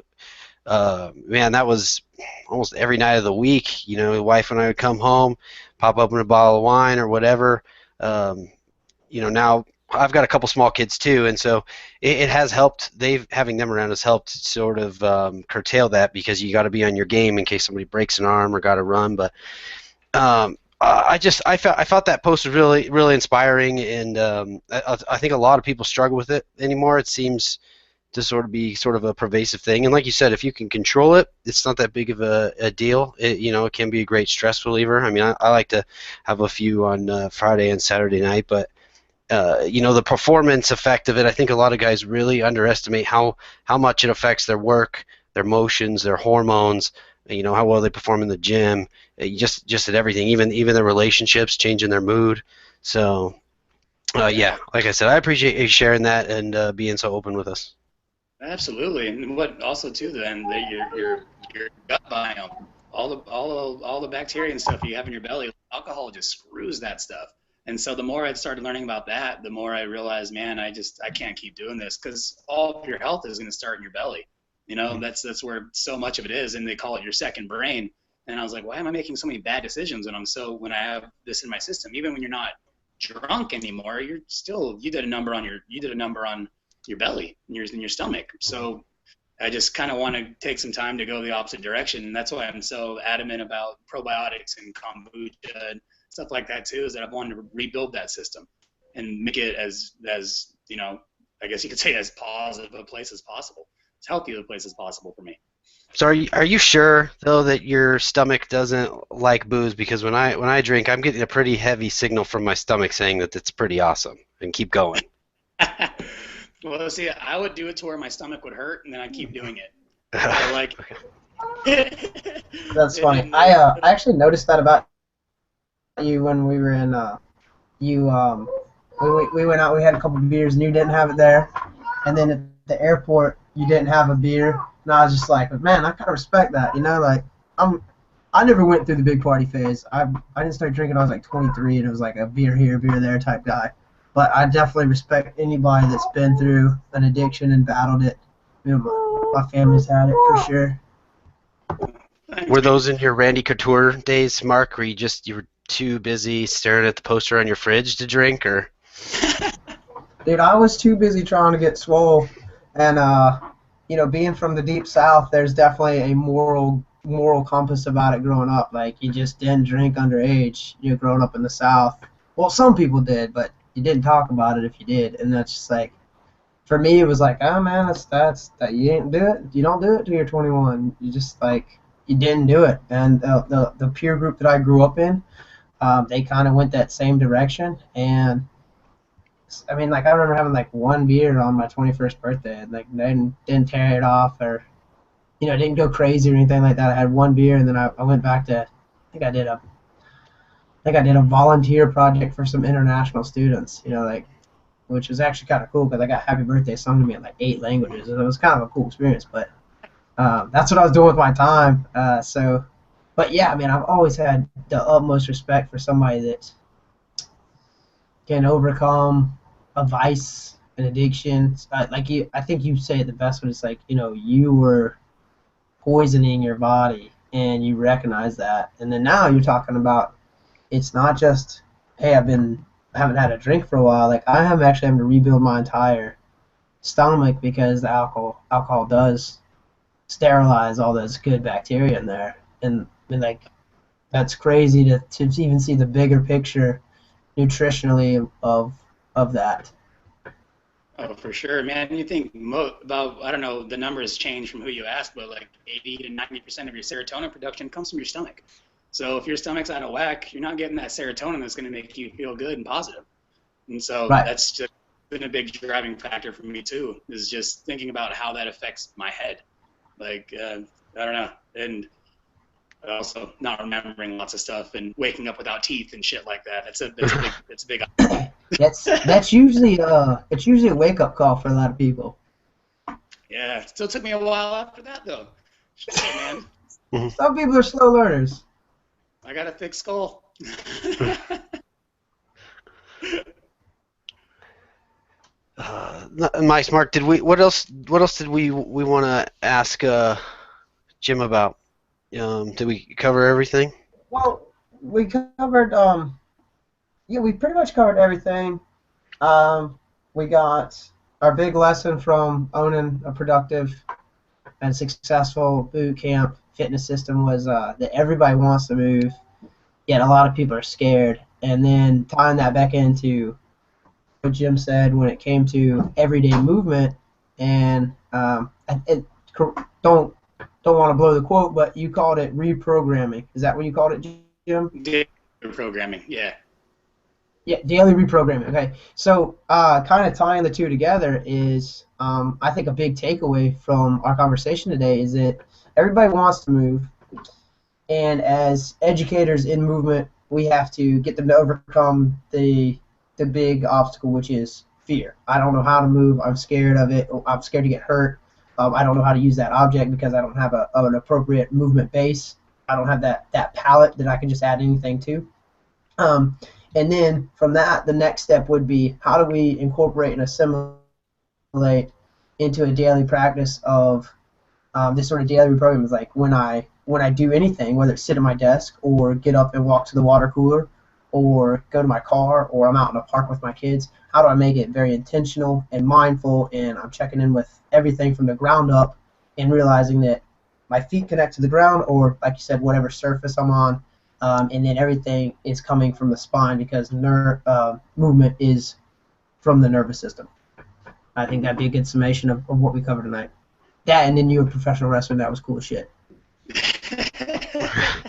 Man, that was almost every night of the week. You know, the wife and I would come home, pop open a bottle of wine or whatever. You know, now I've got a couple small kids too, and so it has helped. Having them around has helped sort of curtail that, because you got to be on your game in case somebody breaks an arm or got to run. But I felt that post was really inspiring, and I think a lot of people struggle with it anymore. It seems to sort of be a pervasive thing, and like you said, if you can control it, it's not that big of a deal. You know, it can be a great stress reliever. I mean, I like to have a few on Friday and Saturday night, but you know, the performance effect of it, I think a lot of guys really underestimate how much it affects their work, their motions, their hormones. You know, how well they perform in the gym, just at everything, even their relationships, changing their mood. So, yeah, like I said, I appreciate you sharing that and being so open with us. Absolutely, and what also too, then your gut biome, all the bacteria and stuff you have in your belly, alcohol just screws that stuff. And so the more I started learning about that, the more I realized, man, I can't keep doing this, because all of your health is going to start in your belly. You know, that's where so much of it is, and they call it your second brain. And I was like, why am I making so many bad decisions when I have this in my system? Even when you're not drunk anymore, you did a number on your belly and your stomach. So I just kind of want to take some time to go the opposite direction, and that's why I'm so adamant about probiotics and kombucha and stuff like that too, is that I wanted to rebuild that system and make it as you know, I guess you could say as positive a place as possible, as healthy of a place as possible for me. So are you sure though that your stomach doesn't like booze? Because when I drink, I'm getting a pretty heavy signal from my stomach saying that it's pretty awesome, and keep going. Well, see, I would do it to where my stomach would hurt, and then I'd keep doing it. So, like, That's funny. I actually noticed that about you when we were in we went out, we had a couple of beers and you didn't have it there, and then at the airport you didn't have a beer, and I was just like, man, I kind of respect that, you know, like I never went through the big party phase. I didn't start drinking until I was like 23, and it was like a beer here, beer there type guy. But I definitely respect anybody that's been through an addiction and battled it. You know, my family's had it for sure. Were those in your Randy Couture days, Mark, where you were too busy staring at the poster on your fridge to drink, or? Dude, I was too busy trying to get swole, and being from the deep south, there's definitely a moral compass about it growing up. Like, you just didn't drink underage, growing up in the south. Well, some people did, but you didn't talk about it if you did, and that's just like, for me, it was like, oh man, that's that you didn't do it. You don't do it till you're 21. You just like you didn't do it, and the peer group that I grew up in, they kind of went that same direction, and I mean, like, I remember having like one beer on my 21st birthday, and like didn't tear it off, or didn't go crazy or anything like that. I had one beer, and then I went back to, I did a volunteer project for some international students, like, which was actually kind of cool because I got happy birthday sung to me in like 8 languages, and it was kind of a cool experience. But that's what I was doing with my time. But yeah, I mean, I've always had the utmost respect for somebody that can overcome a vice, an addiction. I think you say it the best when it's like, you were poisoning your body and you recognize that, and then now you're talking about it's not just, hey, I haven't had a drink for a while. Like, I am actually having to rebuild my entire stomach because the alcohol does sterilize all those good bacteria in there, and like, that's crazy to even see the bigger picture nutritionally of that. Oh, for sure, man. You think about, I don't know, the numbers change from who you ask, but like 80 to 90% of your serotonin production comes from your stomach. So if your stomach's out of whack, you're not getting that serotonin that's going to make you feel good and positive. And so Right. that's just been a big driving factor for me too, is just thinking about how that affects my head. Like, I don't know. And also not remembering lots of stuff and waking up without teeth and shit like that. It's a big That's usually it's usually a wake up call for a lot of people. Yeah, it still took me a while after that though. Shit, man. Some people are slow learners. I got a thick skull. Nice, Mark. What else did we want to ask Jim about? Did we cover everything? Well, we covered we pretty much covered everything. We got our big lesson from owning a productive and successful boot camp fitness system was that everybody wants to move, yet a lot of people are scared. And then tying that back into what Jim said when it came to everyday movement, and don't want to blow the quote, but you called it reprogramming. Is that what you called it, Jim? Daily programming, yeah. Yeah, daily reprogramming. Okay, so kind of tying the two together is, I think a big takeaway from our conversation today is that everybody wants to move, and as educators in movement, we have to get them to overcome the big obstacle, which is fear. I don't know how to move. I'm scared of it. I'm scared to get hurt. I don't know how to use that object because I don't have an appropriate movement base. I don't have that palette that I can just add anything to. And then from that, the next step would be, how do we incorporate and assimilate into a daily practice of this sort of daily reprogramming? Is like when I do anything, whether it's sit at my desk or get up and walk to the water cooler or go to my car or I'm out in a park with my kids, how do I make it very intentional and mindful, and I'm checking in with everything from the ground up and realizing that my feet connect to the ground, or like you said, whatever surface I'm on, and then everything is coming from the spine because movement is from the nervous system. I think that'd be a good summation of what we covered tonight. Yeah, and then you were a professional wrestler, and that was cool as shit. That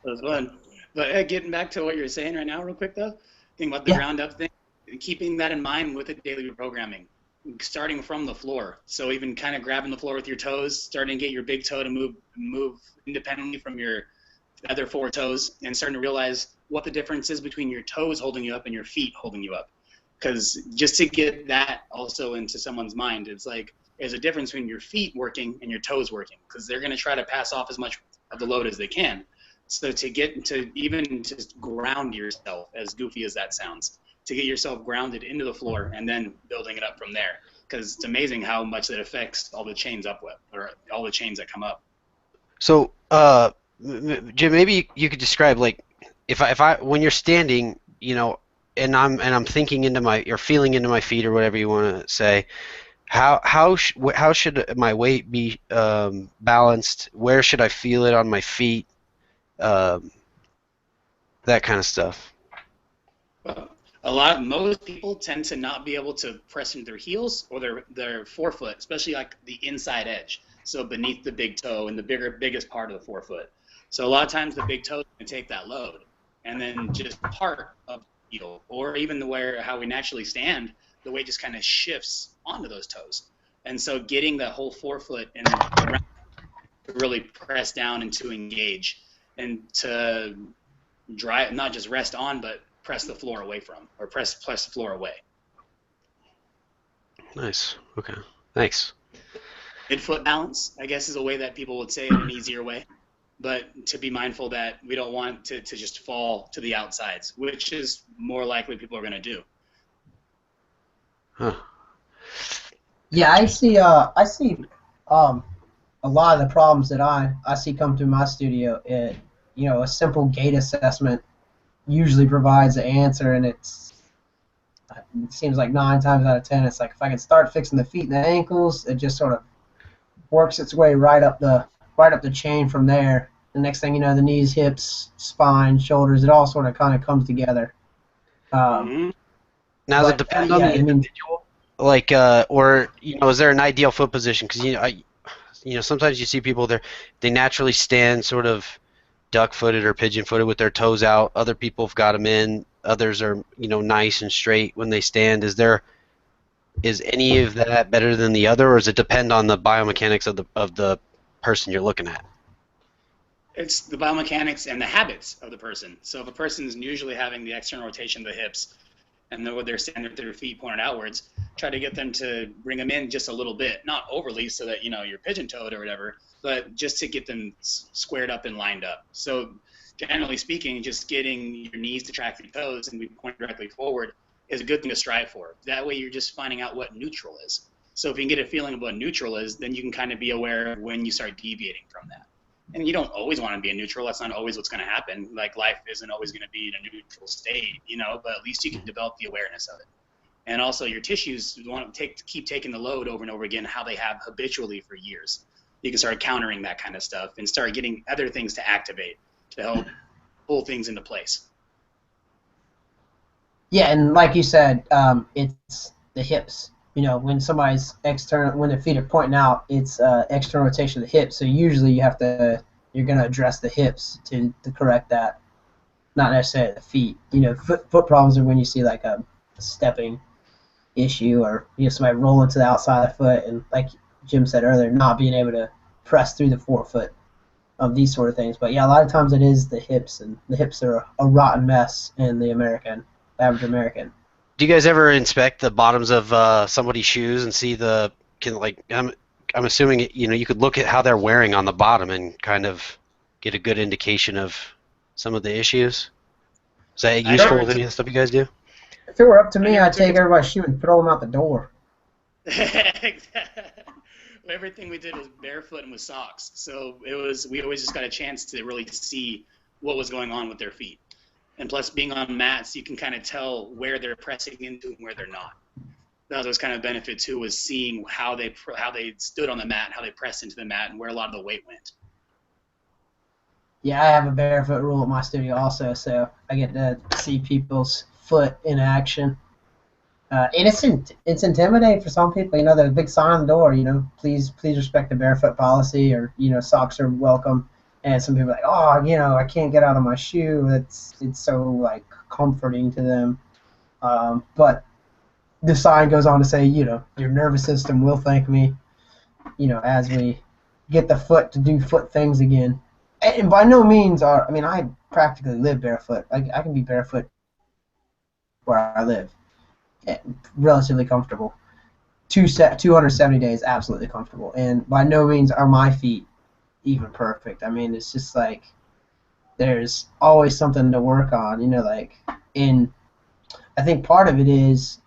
was fun. But getting back to what you're saying right now real quick though, think about the ground up thing, keeping that in mind with the daily reprogramming, starting from the floor. So even kind of grabbing the floor with your toes, starting to get your big toe to move independently from your other 4 toes, and starting to realize what the difference is between your toes holding you up and your feet holding you up. Because just to get that also into someone's mind, it's like there's a difference between your feet working and your toes working, because they're going to try to pass off as much of the load as they can. So to get to even just ground yourself, as goofy as that sounds, to get yourself grounded into the floor and then building it up from there, because it's amazing how much that affects all the chains up with, or all the chains that come up. So, Jim, maybe you could describe like if I when you're standing, and I'm thinking into my or feeling into my feet or whatever you want to say. How should my weight be balanced? Where should I feel it on my feet? Um, that kind of stuff. Well, most people tend to not be able to press into their heels or their forefoot, especially like the inside edge. So beneath the big toe and the biggest part of the forefoot. So a lot of times the big toe is going to take that load, and then just part of the heel, or even how we naturally stand, the weight just kind of shifts onto those toes. And so getting the whole forefoot and around to really press down and to engage and to not just rest on, but press the floor away from, or press the floor away. Nice. Okay. Thanks. Mid-foot balance, I guess, is a way that people would say it, an easier way. But to be mindful that we don't want to just fall to the outsides, which is more likely people are going to do. Huh. Yeah, I see a lot of the problems that I see come through my studio. A simple gait assessment usually provides the answer, and it seems like 9 times out of 10, it's like if I can start fixing the feet and the ankles, it just sort of works its way right up the chain from there. The next thing you know, the knees, hips, spine, shoulders, it all sort of kind of comes together. Mm-hmm. Now, does it depend on the individual? Like, or is there an ideal foot position? Because sometimes you see people they naturally stand sort of duck-footed or pigeon-footed with their toes out. Other people have got them in. Others are nice and straight when they stand. Is any of that better than the other, or does it depend on the biomechanics of the person you're looking at? It's the biomechanics and the habits of the person. So if a person is usually having the external rotation of the hips, and they're standing with their feet pointed outwards, try to get them to bring them in just a little bit, not overly so that you're pigeon-toed or whatever, but just to get them squared up and lined up. So generally speaking, just getting your knees to track your toes and be pointed directly forward is a good thing to strive for. That way you're just finding out what neutral is. So if you can get a feeling of what neutral is, then you can kind of be aware of when you start deviating from that. And you don't always want to be in neutral. That's not always what's going to happen. Like, life isn't always going to be in a neutral state, but at least you can develop the awareness of it. And also your tissues want to keep taking the load over and over again, how they have habitually for years. You can start countering that kind of stuff and start getting other things to activate to help pull things into place. Yeah, and like you said, it's the hips. When somebody's when their feet are pointing out, it's external rotation of the hips. So usually you're gonna address the hips to correct that, not necessarily the feet. Foot problems are when you see like a stepping issue, or somebody rolling to the outside of the foot, and like Jim said earlier, not being able to press through the forefoot of these sort of things. But yeah, a lot of times it is the hips, and the hips are a rotten mess in the average American. Do you guys ever inspect the bottoms of somebody's shoes and see I'm assuming you could look at how they're wearing on the bottom and kind of get a good indication of some of the issues? Is that useful with any of the stuff you guys do? If it were up to me, I'd take everybody's shoe and throw them out the door. Everything we did was barefoot and with socks. So we always just got a chance to really see what was going on with their feet. And plus, being on mats, you can kind of tell where they're pressing into and where they're not. That was kind of benefit too, was seeing how they stood on the mat, how they pressed into the mat, and where a lot of the weight went. Yeah, I have a barefoot rule at my studio also, so I get to see people's foot in action. And it's intimidating for some people. There's a big sign on the door, please respect the barefoot policy, or socks are welcome. And some people are like, I can't get out of my shoe. It's so like comforting to them. But the sign goes on to say, your nervous system will thank me, as we get the foot to do foot things again. And by no means I practically live barefoot. I can be barefoot where I live. Relatively comfortable. 270 days, absolutely comfortable. And by no means are my feet even perfect. It's just like there's always something to work on. I think part of it is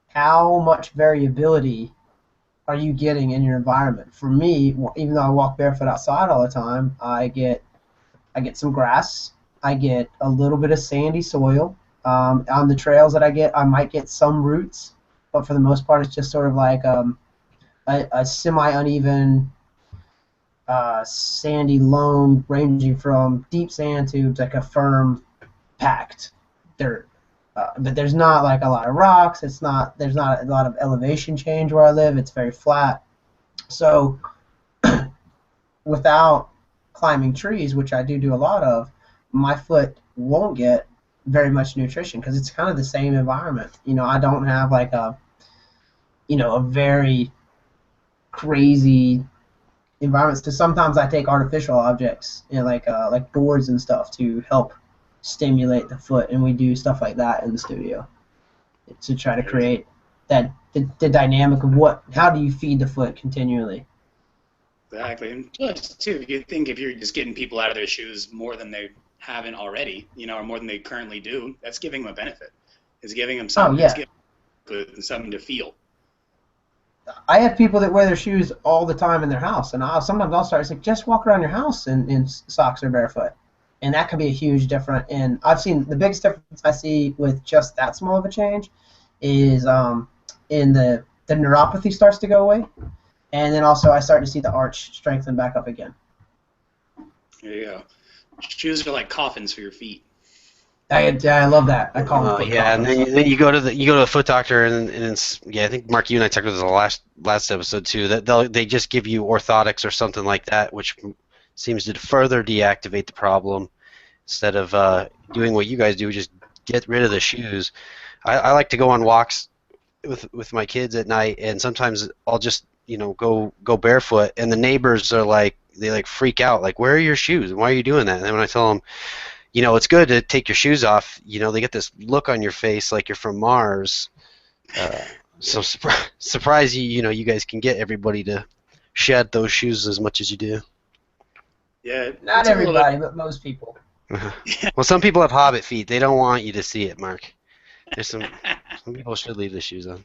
how much variability are you getting in your environment? For me, even though I walk barefoot outside all the time, I get some grass. I get a little bit of sandy soil. On the trails that I might get some roots, but for the most part, it's just sort of like a semi-uneven sandy loam ranging from deep sand to like a firm packed dirt. But there's not like a lot of rocks. There's not a lot of elevation change where I live. It's very flat. So without climbing trees, which I do a lot of, my foot won't get very much nutrition because it's kind of the same environment. I don't have like a very crazy environments. Because sometimes I take artificial objects, like boards and stuff, to help stimulate the foot, and we do stuff like that in the studio to try to create that the dynamic of how do you feed the foot continually. Exactly, and plus too, you think if you're just getting people out of their shoes more than they haven't already, or more than they currently do, that's giving them a benefit. It's giving them something. Oh, yeah. It's giving them something to feel. I have people that wear their shoes all the time in their house, and sometimes I'll start. It's like, just walk around your house in socks or barefoot, and that can be a huge difference. And I've seen the biggest difference I see with just that small of a change is in the neuropathy starts to go away, and then also I start to see the arch strengthen back up again. There you go. Shoes are like coffins for your feet. I love that. I call them foot yeah, coffins. and then you go to the foot doctor, and it's, I think Mark, you and I talked about this in the last episode too. That they just give you orthotics or something like that, which seems to further deactivate the problem instead of doing what you guys do, just get rid of the shoes. I like to go on walks with my kids at night, and sometimes I'll just go barefoot, and the neighbors are like, they freak out, like, where are your shoes and why are you doing that? And then when I tell them, it's good to take your shoes off, they get this look on your face like you're from Mars. So surprise you guys can get everybody to shed those shoes as much as you do. Yeah, not everybody, but most people. Well, some people have hobbit feet. They don't want you to see it, Mark. There's some people should leave the shoes on.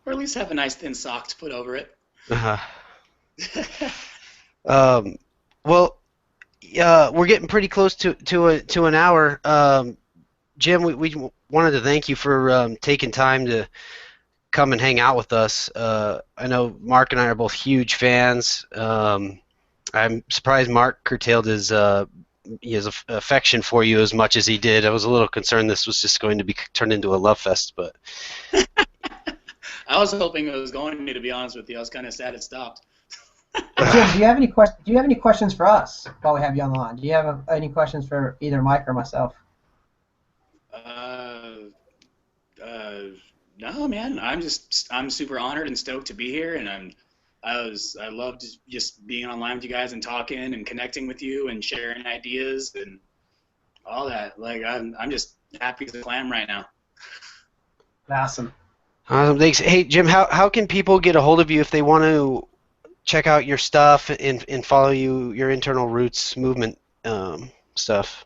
Or at least have a nice thin sock to put over it. Well, we're getting pretty close to an hour. Jim, we wanted to thank you for taking time to come and hang out with us. I know Mark and I are both huge fans. I'm surprised Mark curtailed his affection for you as much as he did. I was a little concerned this was just going to be turned into a love fest, but I was hoping it was going to be honest with you. I was kind of sad it stopped. Jim, do you have any questions for us while we have you on the line? Do you have any questions for either Mike or myself? No, man. I'm super honored and stoked to be here, and I loved just being online with you guys and talking and connecting with you and sharing ideas and all that. Like I'm just happy as a clam right now. Awesome. Awesome. Thanks. Hey, Jim, how can people get a hold of you if they want to check out your stuff and follow your internal roots movement stuff?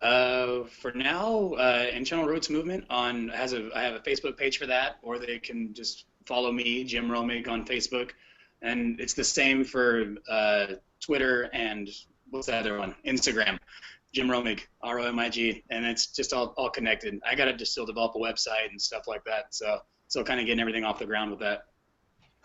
For now, Internal Roots Movement I have a Facebook page for that, or they can just follow me, Jim Romig, on Facebook, and it's the same for Twitter and what's the other one? Instagram, Jim Romig, ROMIG, and it's just all connected. I gotta just still develop a website and stuff like that, so kind of getting everything off the ground with that.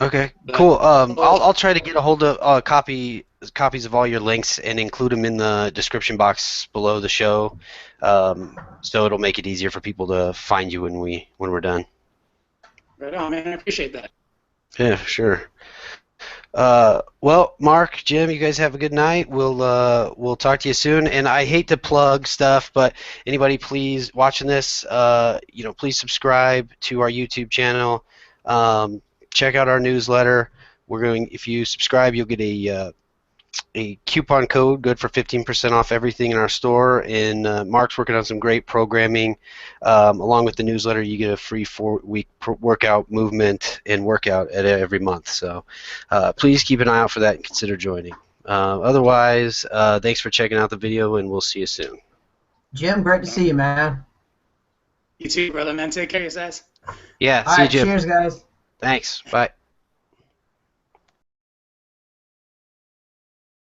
Okay, cool. I'll try to get a hold of copies of all your links and include them in the description box below the show, so it'll make it easier for people to find you when we're done. Right on, man. I appreciate that. Yeah, sure. Well, Mark, Jim, you guys have a good night. We'll talk to you soon. And I hate to plug stuff, but anybody please watching this, please subscribe to our YouTube channel. Check out our newsletter. If you subscribe, you'll get a coupon code good for 15% off everything in our store. And Mark's working on some great programming. Along with the newsletter, you get a free 4-week workout movement and workout every month. So please keep an eye out for that and consider joining. Otherwise, thanks for checking out the video, and we'll see you soon. Jim, great to see you, man. You too, brother, man. Take care of yourselves. Yeah, All see you, right, Jim. cheers, guys. Thanks. Bye.